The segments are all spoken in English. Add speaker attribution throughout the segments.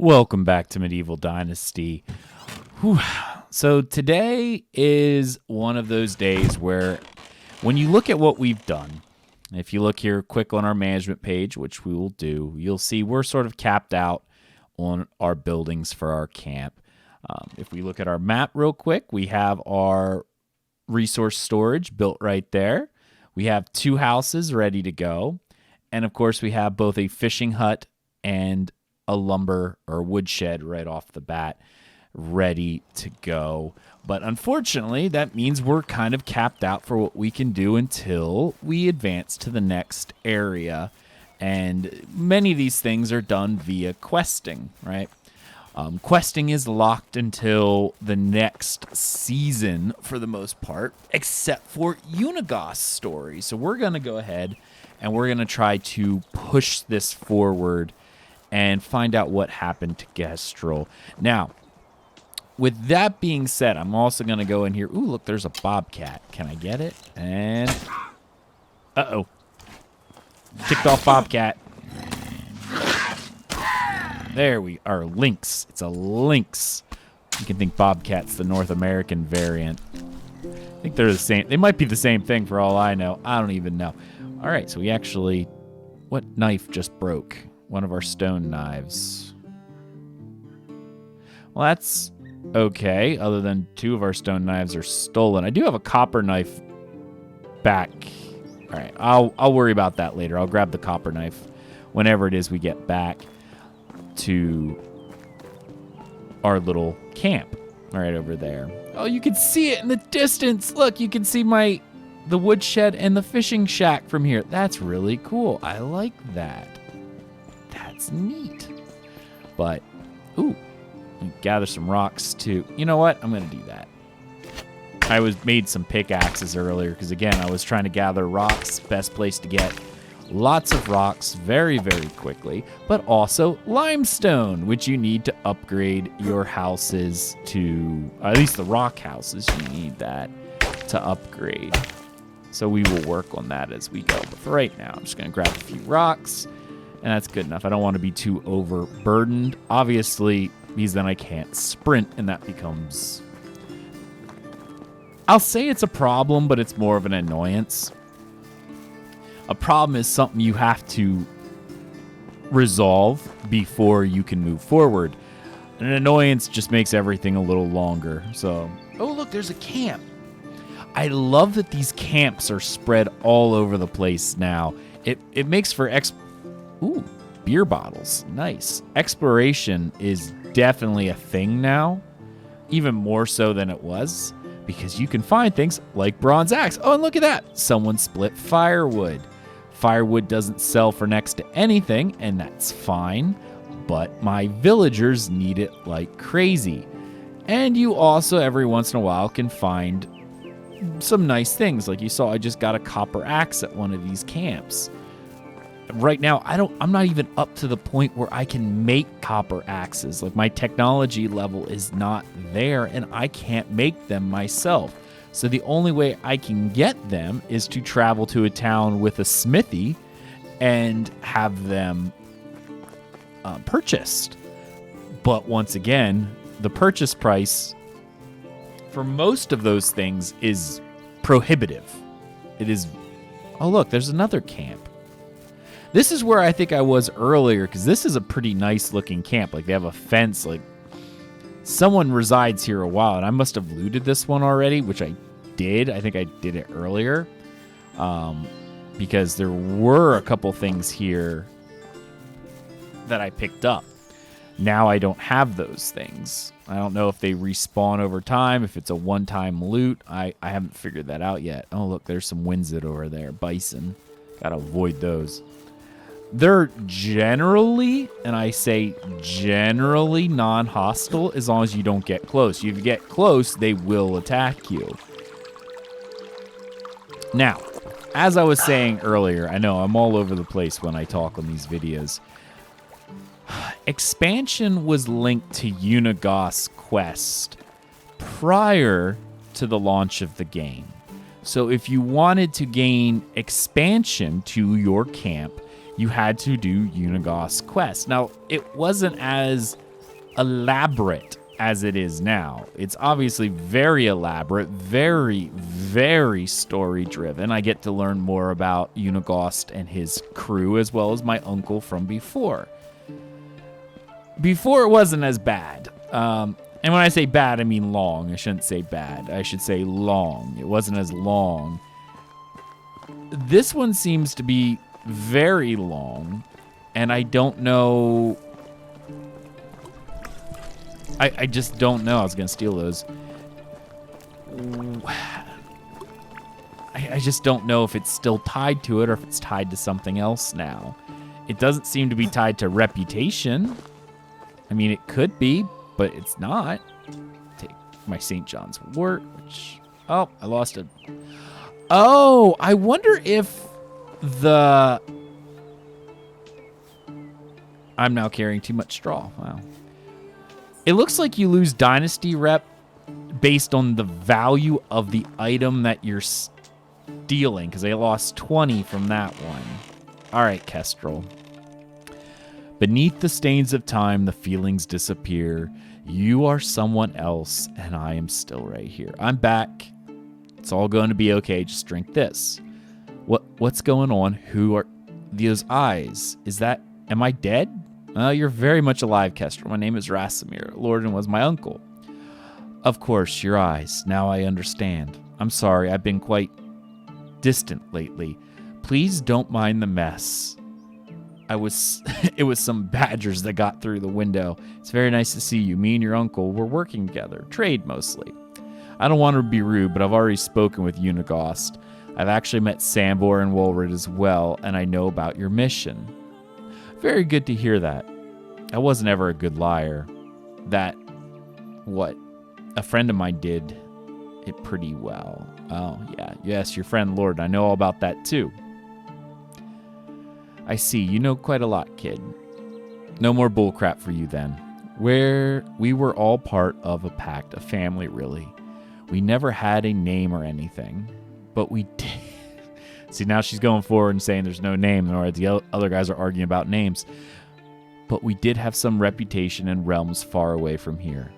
Speaker 1: Welcome back to Medieval Dynasty. Whew. So today is one of those days where when you look at what we've done, if you look here quick on our management page, which we will do, you'll see we're sort of capped out on our buildings for our camp. If we look at our map real quick, we have our resource storage built right there. We have 2 houses ready to go. And of course, we have both a fishing hut and a lumber or woodshed right off the bat ready to go. But unfortunately, that means we're kind of capped out for what we can do until we advance to the next area. And many of these things are done via questing, right? Questing is locked until the next season for the most part, except for Unigos story. So we're going to go ahead and we're going to try to push this forward and find out what happened to Kestrel. Now, with that being said, I'm also going to go in here. Ooh, look, there's a bobcat. Can I get it? And, uh-oh. Ticked off bobcat. There we are. Lynx. It's a lynx. You can think bobcat's the North American variant. I think they're the same. They might be the same thing for all I know. I don't even know. All right, so we actually... What knife just broke? One of our stone knives. Well, that's okay, other than 2 of our stone knives are stolen. I do have a copper knife back. All right, I'll worry about that later. I'll grab the copper knife whenever it is we get back to our little camp right over there. Oh, you can see it in the distance. Look, you can see the woodshed and the fishing shack from here. That's really cool. I like that. That's neat. But, ooh, gather some rocks too. You know what? I'm going to do that. I made some pickaxes earlier because, again, I was trying to gather rocks. Best place to get lots of rocks very, very quickly. But also limestone, which you need to upgrade your houses to, at least the rock houses, you need that to upgrade. So we will work on that as we go. But for right now, I'm just going to grab a few rocks. And that's good enough. I don't want to be too overburdened. Obviously, because then I can't sprint, and that becomes... I'll say it's a problem, but it's more of an annoyance. A problem is something you have to resolve before you can move forward. An annoyance just makes everything a little longer. So, oh, look, there's a camp. I love that these camps are spread all over the place now. It makes for... Ooh, beer bottles. Nice. Exploration is definitely a thing now, even more so than it was, because you can find things like bronze axe. Oh, and look at that. Someone split firewood. Firewood doesn't sell for next to anything, and that's fine, but my villagers need it like crazy. And you also, every once in a while, can find some nice things. Like you saw, I just got a copper axe at one of these camps. Right now, I'm not even up to the point where I can make copper axes. Like, my technology level is not there, and I can't make them myself. So the only way I can get them is to travel to a town with a smithy and have them purchased. But once again, the purchase price for most of those things is prohibitive. It is... Oh, look, there's another camp. This is where I think I was earlier, because this is a pretty nice-looking camp. Like, they have a fence. Like, someone resides here a while, and I must have looted this one already, which I did. I think I did it earlier, because there were a couple things here that I picked up. Now I don't have those things. I don't know if they respawn over time, if it's a one-time loot. I haven't figured that out yet. Oh, look, there's some Winzit over there. Bison. Gotta avoid those. They're generally, and I say generally, non-hostile as long as you don't get close. If you get close, they will attack you. Now, as I was saying earlier, I know I'm all over the place when I talk on these videos. Expansion was linked to Unigos Quest prior to the launch of the game. So if you wanted to gain expansion to your camp, you had to do Unigos Quest. Now, it wasn't as elaborate as it is now. It's obviously very elaborate, very, very story-driven. I get to learn more about Unigost and his crew, as well as my uncle from before. Before, it wasn't as bad. And when I say bad, I mean long. I shouldn't say bad. I should say long. It wasn't as long. This one seems to be very long, and I don't know... I just don't know. I was going to steal those. I just don't know if it's still tied to it or if it's tied to something else now. It doesn't seem to be tied to reputation. I mean, it could be, but it's not. Take my St. John's wort, which... Oh, I lost it. Oh, I wonder if the... I'm now carrying too much straw. Wow. It looks like you lose Dynasty rep based on the value of the item that you're stealing, because they lost 20 from that one. All right, Kestrel. Beneath the stains of time, the feelings disappear. You are someone else, and I am still right here. I'm back. It's all going to be okay. Just drink this. What's going on? Who are those eyes? Am I dead? You're very much alive, Kestrel. My name is Rasimir. Lorden was my uncle. Of course, your eyes. Now I understand. I'm sorry, I've been quite distant lately. Please don't mind the mess. It was some badgers that got through the window. It's very nice to see you. Me and your uncle were working together. Trade, mostly. I don't want to be rude, but I've already spoken with Unigost. I've actually met Sambor and Wolrid as well, and I know about your mission. Very good to hear that. I wasn't ever a good liar. A friend of mine did it pretty well. Oh, yeah. Yes, your friend Lord. I know all about that, too. I see. You know quite a lot, kid. No more bullcrap for you, then. We were all part of a pact, a family, really. We never had a name or anything, but we did. See, now she's going forward and saying there's no name, or the other guys are arguing about names. But we did have some reputation in realms far away from here.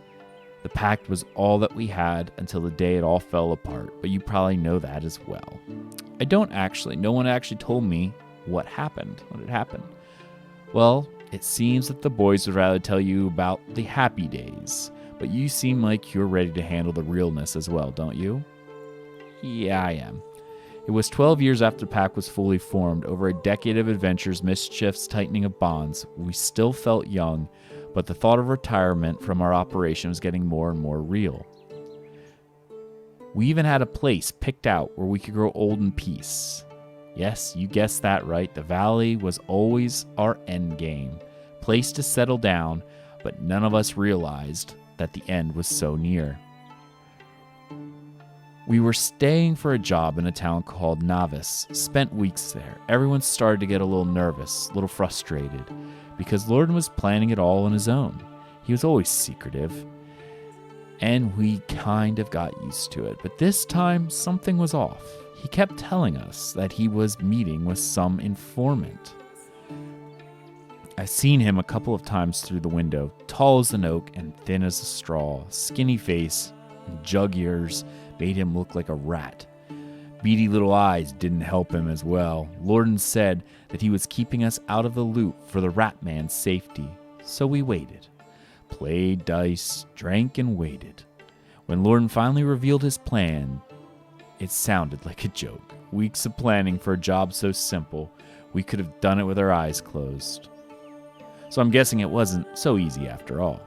Speaker 1: The pact was all that we had until the day it all fell apart, but you probably know that as well. I don't actually. No one actually told me what had happened. Well, it seems that the boys would rather tell you about the happy days, but you seem like you're ready to handle the realness as well, don't you? Yeah, I am. It was 12 years after the pact was fully formed, over a decade of adventures, mischiefs, tightening of bonds. We still felt young, but the thought of retirement from our operation was getting more and more real. We even had a place picked out where we could grow old in peace. Yes, you guessed that right. The valley was always our end game, place to settle down, but none of us realized that the end was so near. We were staying for a job in a town called Navis. Spent weeks there. Everyone started to get a little nervous, a little frustrated, because Lorden was planning it all on his own. He was always secretive, and we kind of got used to it. But this time, something was off. He kept telling us that he was meeting with some informant. I've seen him a couple of times through the window, tall as an oak and thin as a straw, skinny face, and jug ears made him look like a rat. Beady little eyes didn't help him as well. Lorden said that he was keeping us out of the loop for the rat man's safety, so we waited. Played dice, drank, and waited. When Lorden finally revealed his plan, it sounded like a joke. Weeks of planning for a job so simple, we could have done it with our eyes closed. So I'm guessing it wasn't so easy after all.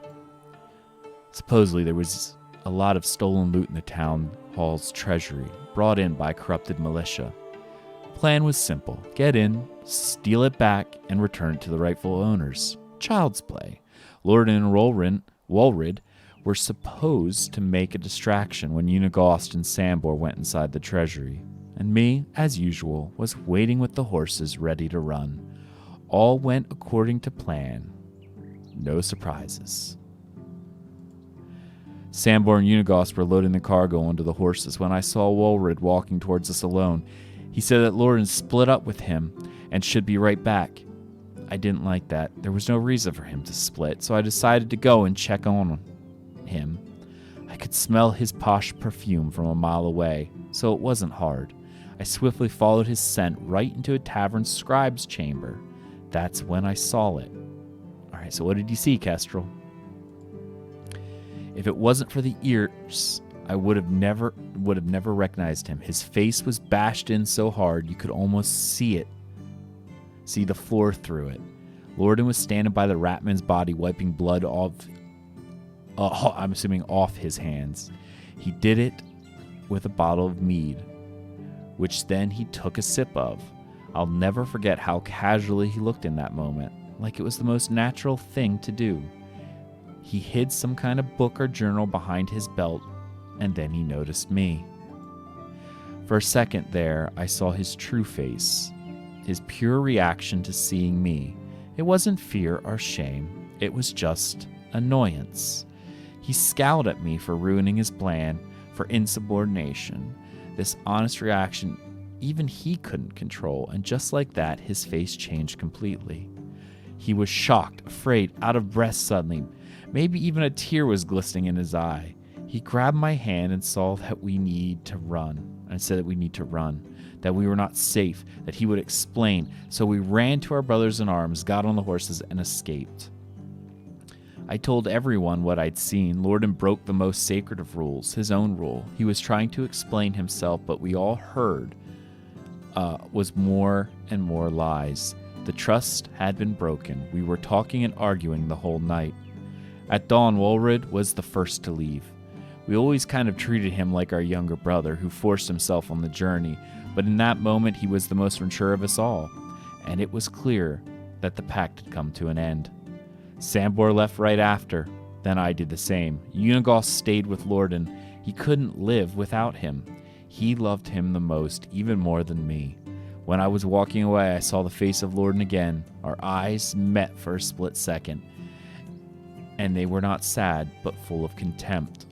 Speaker 1: Supposedly there was a lot of stolen loot in the town hall's treasury, brought in by corrupted militia. Plan was simple. Get in, steal it back, and return it to the rightful owners. Child's play. Lorden and Wolrid were supposed to make a distraction when Unigost and Sambor went inside the treasury, and me, as usual, was waiting with the horses ready to run. All went according to plan. No surprises. Sambor and Unigost were loading the cargo onto the horses when I saw Wolrid walking towards us alone. He said that Lorden split up with him and should be right back. I didn't like that. There was no reason for him to split, so I decided to go and check on him. I could smell his posh perfume from a mile away, so it wasn't hard. I swiftly followed his scent right into a tavern scribe's chamber. That's when I saw it. All right, so what did you see, Kestrel? If it wasn't for the ears, I would have never recognized him. His face was bashed in so hard you could almost see the floor through it. Lorden was standing by the Ratman's body, wiping blood off, I'm assuming off his hands. He did it with a bottle of mead, which then he took a sip of. I'll never forget how casually he looked in that moment, like it was the most natural thing to do. He hid some kind of book or journal behind his belt, and then he noticed me. For a second there, I saw his true face, his pure reaction to seeing me. It wasn't fear or shame, it was just annoyance. He scowled at me for ruining his plan, for insubordination. This honest reaction, even he couldn't control, and just like that, his face changed completely. He was shocked, afraid, out of breath suddenly. Maybe even a tear was glistening in his eye. He grabbed my hand and saw that we need to run. I said that we need to run, that we were not safe, that he would explain. So we ran to our brothers in arms, got on the horses, and escaped. I told everyone what I'd seen. Lorden broke the most sacred of rules, his own rule. He was trying to explain himself, but we all heard was more and more lies. The trust had been broken. We were talking and arguing the whole night. At dawn, Walred was the first to leave. We always kind of treated him like our younger brother who forced himself on the journey, but in that moment he was the most mature of us all, and it was clear that the pact had come to an end. Sambor left right after, then I did the same. Unagos stayed with Lorden. He couldn't live without him. He loved him the most, even more than me. When I was walking away, I saw the face of Lorden again. Our eyes met for a split second, and they were not sad, but full of contempt.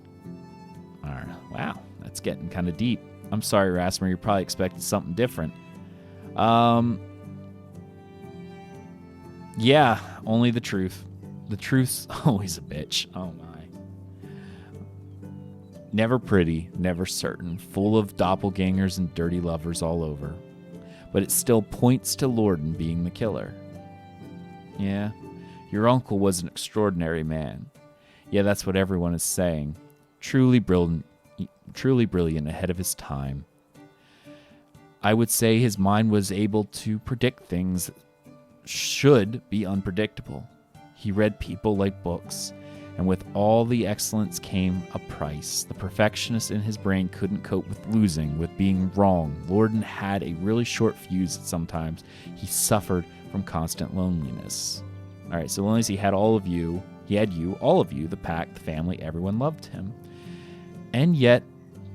Speaker 1: All right. Wow, that's getting kind of deep. I'm sorry, Rasmer, you're probably expecting something different. Yeah, only the truth. The truth's always a bitch. Oh my. Never pretty, never certain, full of doppelgangers and dirty lovers all over. But it still points to Lorden being the killer. Yeah, your uncle was an extraordinary man. Yeah, that's what everyone is saying. Truly brilliant, ahead of his time. I would say his mind was able to predict things that should be unpredictable. He read people like books, and with all the excellence came a price. The perfectionist in his brain couldn't cope with losing, with being wrong. Lorden had a really short fuse sometimes. He suffered from constant loneliness. All right, so long as he had all of you, all of you, the pack, the family, everyone loved him. And yet,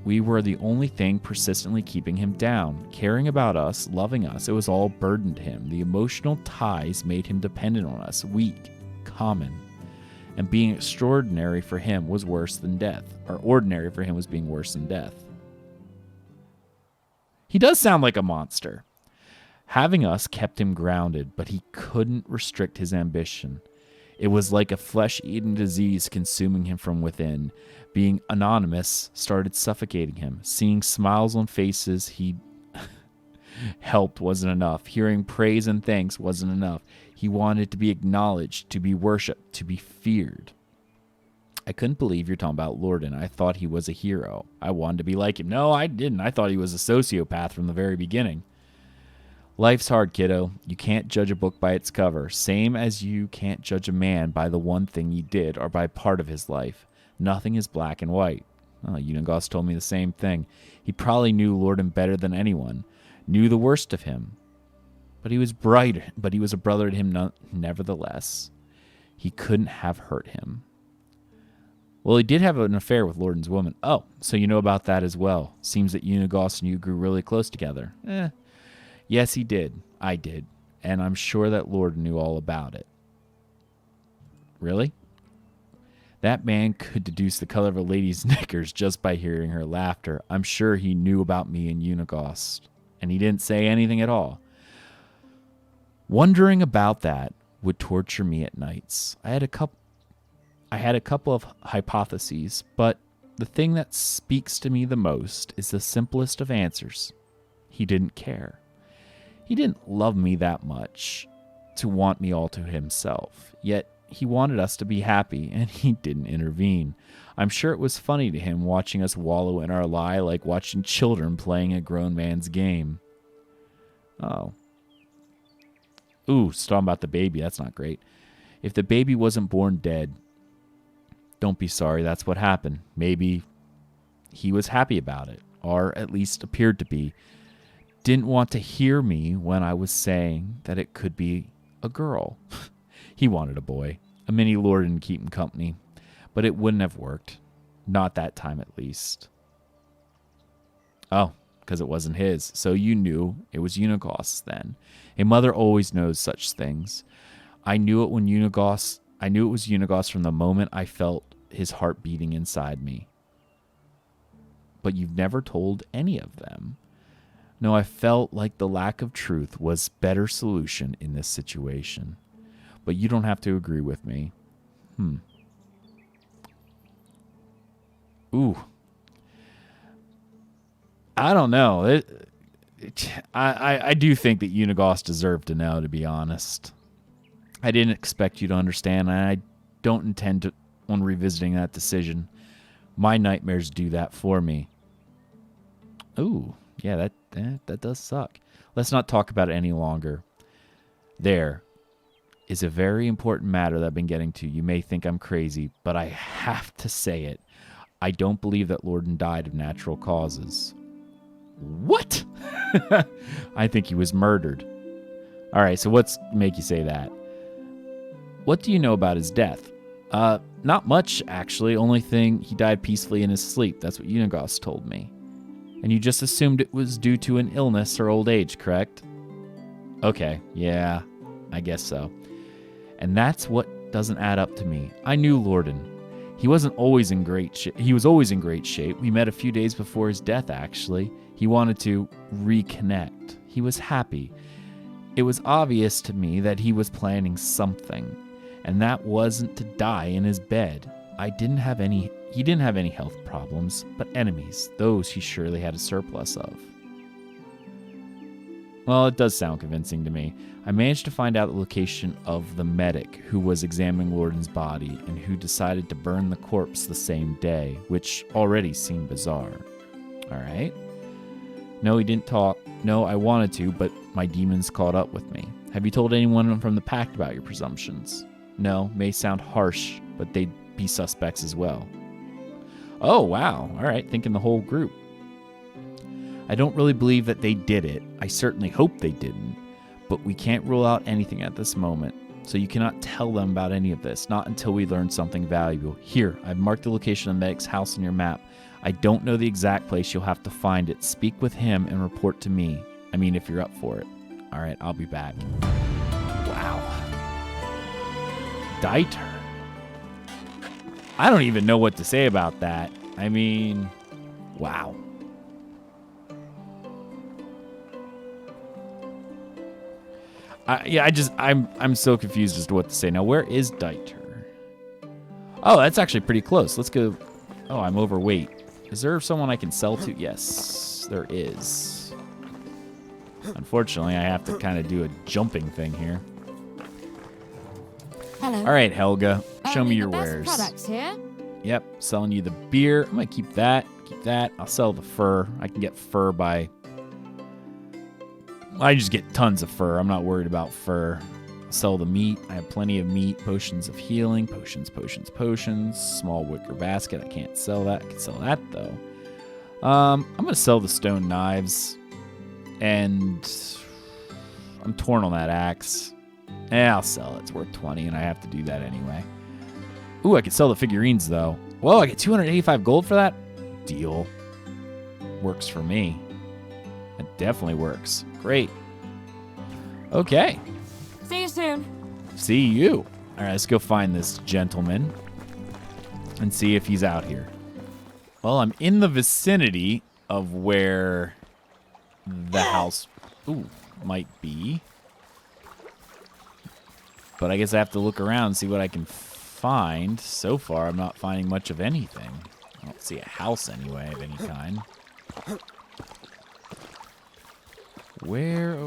Speaker 1: we were the only thing persistently keeping him down, caring about us, loving us. It was all burdened him. The emotional ties made him dependent on us, weak, common. And being extraordinary for him was worse than death. Or ordinary for him was being worse than death. He does sound like a monster. Having us kept him grounded, but he couldn't restrict his ambition. It was like a flesh-eating disease consuming him from within. Being anonymous started suffocating him. Seeing smiles on faces he helped wasn't enough. Hearing praise and thanks wasn't enough. He wanted to be acknowledged, to be worshipped, to be feared. I couldn't believe you're talking about Lorden. I thought he was a hero. I wanted to be like him. No, I didn't. I thought he was a sociopath from the very beginning. Life's hard, kiddo. You can't judge a book by its cover, same as you can't judge a man by the one thing he did or by part of his life. Nothing is black and white. Oh, Unagos told me the same thing. He probably knew Lorden better than anyone, knew the worst of him. But he was but he was a brother to him nevertheless. He couldn't have hurt him. Well, he did have an affair with Lorden's woman. Oh, so you know about that as well. Seems that Unagos and you grew really close together. Yes, he did. I did. And I'm sure that Lorden knew all about it. Really? That man could deduce the color of a lady's knickers just by hearing her laughter. I'm sure he knew about me and Unagos. And he didn't say anything at all. Wondering about that would torture me at nights. I had a couple of hypotheses, but the thing that speaks to me the most is the simplest of answers. He didn't care. He didn't love me that much to want me all to himself, yet he wanted us to be happy, and he didn't intervene. I'm sure it was funny to him watching us wallow in our lie like watching children playing a grown man's game. Oh. Ooh, it's talking about the baby. That's not great. If the baby wasn't born dead, don't be sorry. That's what happened. Maybe he was happy about it, or at least appeared to be. Didn't want to hear me when I was saying that it could be a girl. He wanted a boy. A mini lord didn't keep him company, but it wouldn't have worked. Not that time, at least. Oh, because it wasn't his. So you knew it was Unigos's then. A mother always knows such things. I knew it was Unigos from the moment I felt his heart beating inside me. But you've never told any of them. No, I felt like the lack of truth was better solution in this situation. But you don't have to agree with me. Ooh. I don't know. I do think that Unigos deserved to know, to be honest. I didn't expect you to understand, and I don't intend on revisiting that decision. My nightmares do that for me. Ooh, yeah, that does suck. Let's not talk about it any longer. There is a very important matter that I've been getting to. You may think I'm crazy, but I have to say it. I don't believe that Lorden died of natural causes. What? I think he was murdered. All right, so what's make you say that? What do you know about his death? Not much, actually. Only thing, he died peacefully in his sleep. That's what Unigos told me. And you just assumed it was due to an illness or old age, correct? Okay, yeah, I guess so. And that's what doesn't add up to me. I knew Lorden. He wasn't always in great shape. He was always in great shape. We met a few days before his death, actually. He wanted to reconnect. He was happy. It was obvious to me that he was planning something, and that wasn't to die in his bed. He didn't have any health problems, but enemies, those he surely had a surplus of. Well, it does sound convincing to me. I managed to find out the location of the medic who was examining Lorden's body and who decided to burn the corpse the same day, which already seemed bizarre. All right. No, he didn't talk. No, I wanted to, but my demons caught up with me. Have you told anyone from the pact about your presumptions? No, may sound harsh, but they'd be suspects as well. Oh, wow. All right, thinking the whole group. I don't really believe that they did it. I certainly hope they didn't. But we can't rule out anything at this moment. So you cannot tell them about any of this, not until we learn something valuable. Here, I've marked the location of the medic's house on your map. I don't know the exact place. You'll have to find it. Speak with him and report to me. I mean, if you're up for it. All right, I'll be back. Wow. Dieter. I don't even know what to say about that. I mean, wow. I'm so confused as to what to say. Now, where is Dieter? Oh, that's actually pretty close. Let's go. Oh, I'm overweight. Is there someone I can sell to? Yes, there is. Unfortunately, I have to kind of do a jumping thing here.
Speaker 2: Hello.
Speaker 1: All right, Helga, show me your wares.
Speaker 2: Products here.
Speaker 1: Yep, selling you the beer. I'm gonna keep that. Keep that. I'll sell the fur. I can get fur by. I just get tons of fur. I'm not worried about fur. I'll sell the meat. I have plenty of meat. Potions of healing. Potions. Small wicker basket. I can't sell that. I can sell that though. I'm gonna sell the stone knives, and I'm torn on that axe. I'll sell it. It's worth 20, and I have to do that anyway. Ooh, I could sell the figurines, though. Whoa, I get 285 gold for that? Deal. Works for me. It definitely works. Great. Okay.
Speaker 2: See you soon.
Speaker 1: See you. All right, let's go find this gentleman and see if he's out here. Well, I'm in the vicinity of where the house might be. But I guess I have to look around and see what I can find. So far, I'm not finding much of anything. I don't see a house anyway of any kind. Where?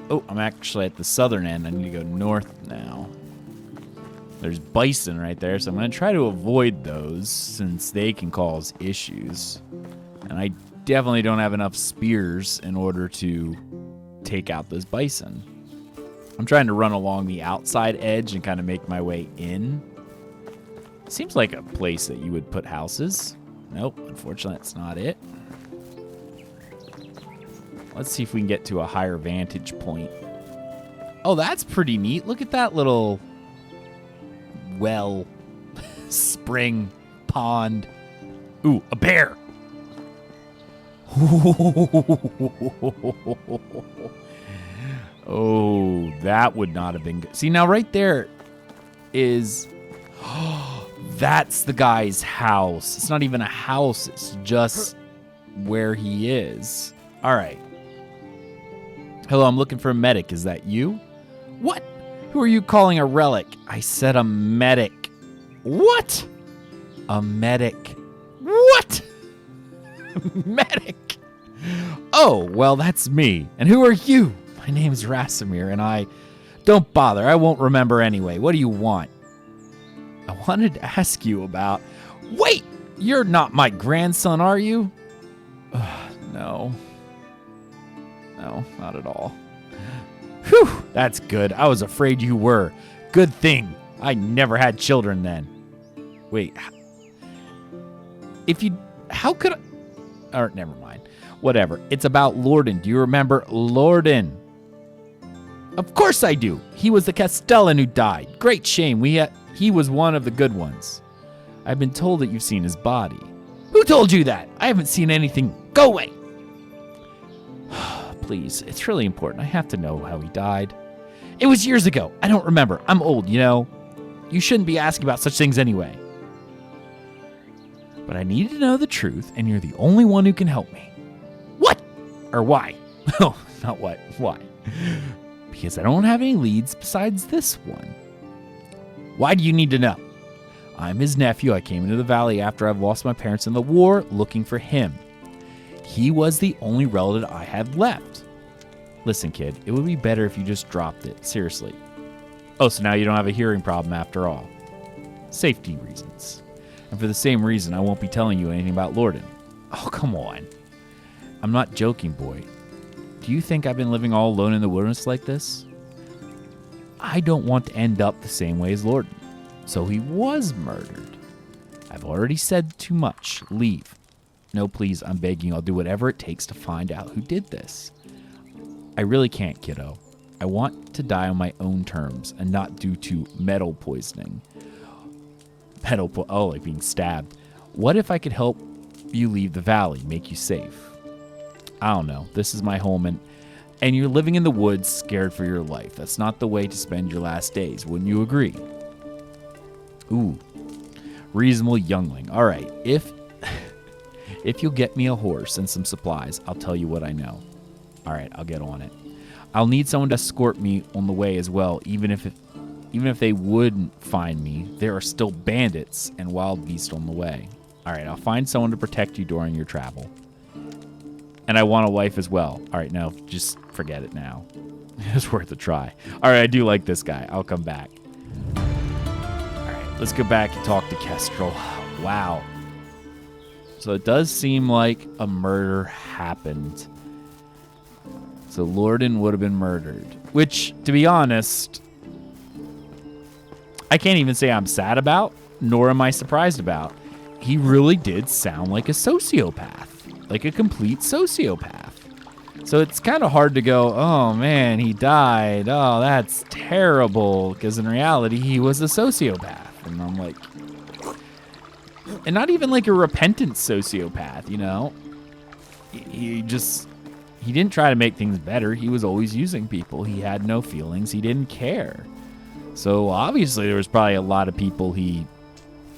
Speaker 1: Oh, I'm actually at the southern end. I need to go north now. There's bison right there, so I'm going to try to avoid those since they can cause issues. And I definitely don't have enough spears in order to take out this bison. I'm trying to run along the outside edge and kind of make my way in. Seems like a place that you would put houses. Nope, unfortunately, that's not it. Let's see if we can get to a higher vantage point. Oh, that's pretty neat. Look at that little well, spring, pond. Ooh, a bear. Oh, that would not have been good. See, now right there is... that's the guy's house. It's not even a house. It's just where he is. All right. Hello, I'm looking for a medic. Is that you? What? Who are you calling a relic? I said a medic. What? A medic. What? Medic. Oh, well, that's me. And who are you? My name's Rasimir, and I... Don't bother. I won't remember anyway. What do you want? I wanted to ask you about... Wait! You're not my grandson, are you? No. No, not at all. Whew, that's good. I was afraid you were. Good thing. I never had children then. Wait. If you... How could I... Or, never mind. Whatever. It's about Lorden. Do you remember Lorden? Of course I do. He was the Castellan who died. Great shame. He was one of the good ones. I've been told that you've seen his body. Who told you that? I haven't seen anything. Go away. Please, it's really important. I have to know how he died. It was years ago. I don't remember. I'm old, you know. You shouldn't be asking about such things anyway. But I need to know the truth, and you're the only one who can help me. What? Or why? Oh, not what. Why? Because I don't have any leads besides this one. Why do you need to know? I'm his nephew. I came into the valley after I've lost my parents in the war, looking for him. He was the only relative I had left. Listen, kid, it would be better if you just dropped it. Seriously. Oh, so now you don't have a hearing problem after all. Safety reasons. And for the same reason, I won't be telling you anything about Lorden. Oh, come on. I'm not joking, boy. Do you think I've been living all alone in the wilderness like this? I don't want to end up the same way as Lorden. So he was murdered. I've already said too much. Leave. No, please, I'm begging. I'll do whatever it takes to find out who did this. I really can't, kiddo. I want to die on my own terms and not due to metal poisoning. Oh, like being stabbed. What if I could help you leave the valley, make you safe? I don't know. This is my home, and you're living in the woods scared for your life. That's not the way to spend your last days. Wouldn't you agree? Ooh. Reasonable youngling. All right. If you'll get me a horse and some supplies, I'll tell you what I know. All right, I'll get on it. I'll need someone to escort me on the way as well, even if they wouldn't find me. There are still bandits and wild beasts on the way. All right, I'll find someone to protect you during your travel. And I want a wife as well. All right, no, just forget it now. It's worth a try. All right, I do like this guy. I'll come back. All right, let's go back and talk to Kestrel. Wow. So it does seem like a murder happened. So Lorden would have been murdered. Which, to be honest, I can't even say I'm sad about, nor am I surprised about. He really did sound like a sociopath. Like a complete sociopath. So it's kind of hard to go, oh man, he died. Oh, that's terrible. Because in reality, he was a sociopath. And I'm like... And not even like a repentant sociopath, you know? He didn't try to make things better. He was always using people. He had no feelings. He didn't care. So obviously there was probably a lot of people he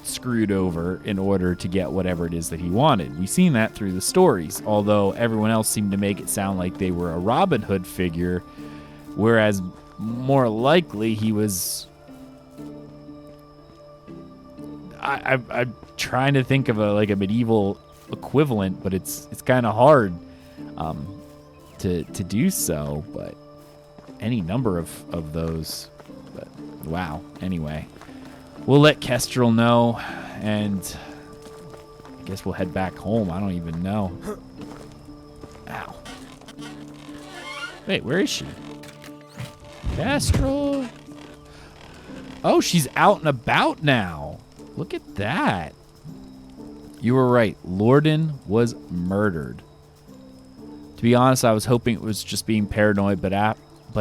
Speaker 1: screwed over in order to get whatever it is that he wanted. We've seen that through the stories, although everyone else seemed to make it sound like they were a Robin Hood figure, whereas more likely he was... I'm trying to think of a medieval equivalent, but it's kind of hard to do so. But any number of those. But wow. Anyway, we'll let Kestrel know, and I guess we'll head back home. I don't even know. Ow. Wait, where is she? Kestrel. Oh, she's out and about now. Look at that. You were right. Lorden was murdered. To be honest, I was hoping it was just being paranoid, but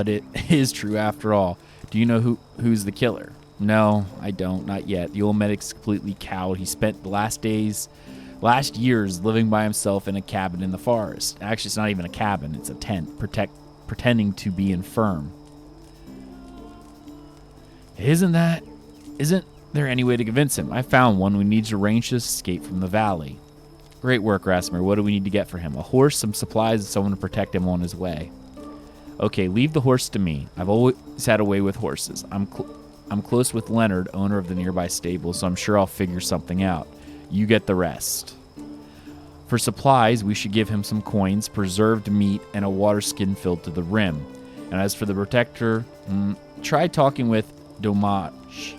Speaker 1: it is true after all. Do you know who's the killer? No, I don't. Not yet. The old medic's completely cowed. He spent the last years living by himself in a cabin in the forest. Actually, it's not even a cabin. It's a tent, pretending to be infirm. Isn't there any way to convince him? I found one. We need to arrange to escape from the valley. Great work, Rasmer. What do we need to get for him? A horse, some supplies, and someone to protect him on his way. Okay, leave the horse to me. I've always had a way with horses. I'm close with Leonard, owner of the nearby stable, so I'm sure I'll figure something out. You get the rest. For supplies, we should give him some coins, preserved meat, and a water skin filled to the rim. And as for the protector, try talking with Domage.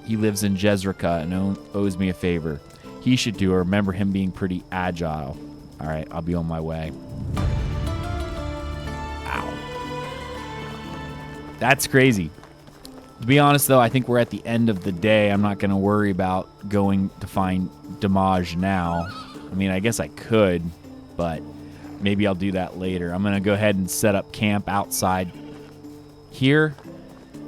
Speaker 1: He lives in Jezreka and owes me a favor. He should do. I remember him being pretty agile. All right, I'll be on my way. Ow. That's crazy. To be honest, though, I think we're at the end of the day. I'm not going to worry about going to find Domage now. I mean, I guess I could, but maybe I'll do that later. I'm going to go ahead and set up camp outside here,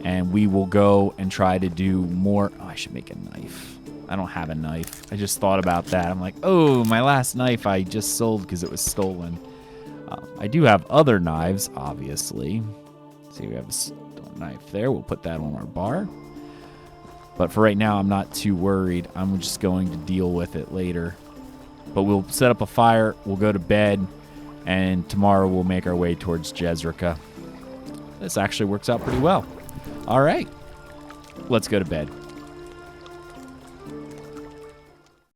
Speaker 1: and we will go and try to do more. Oh, I should make a knife. I don't have a knife. I just thought about that. I'm like, oh, my last knife I just sold because it was stolen. I do have other knives, obviously. See, we have a stone knife there. We'll put that on our bar. But for right now, I'm not too worried. I'm just going to deal with it later. But we'll set up a fire. We'll go to bed. And tomorrow we'll make our way towards Jezreka. This actually works out pretty well. All right. Let's go to bed.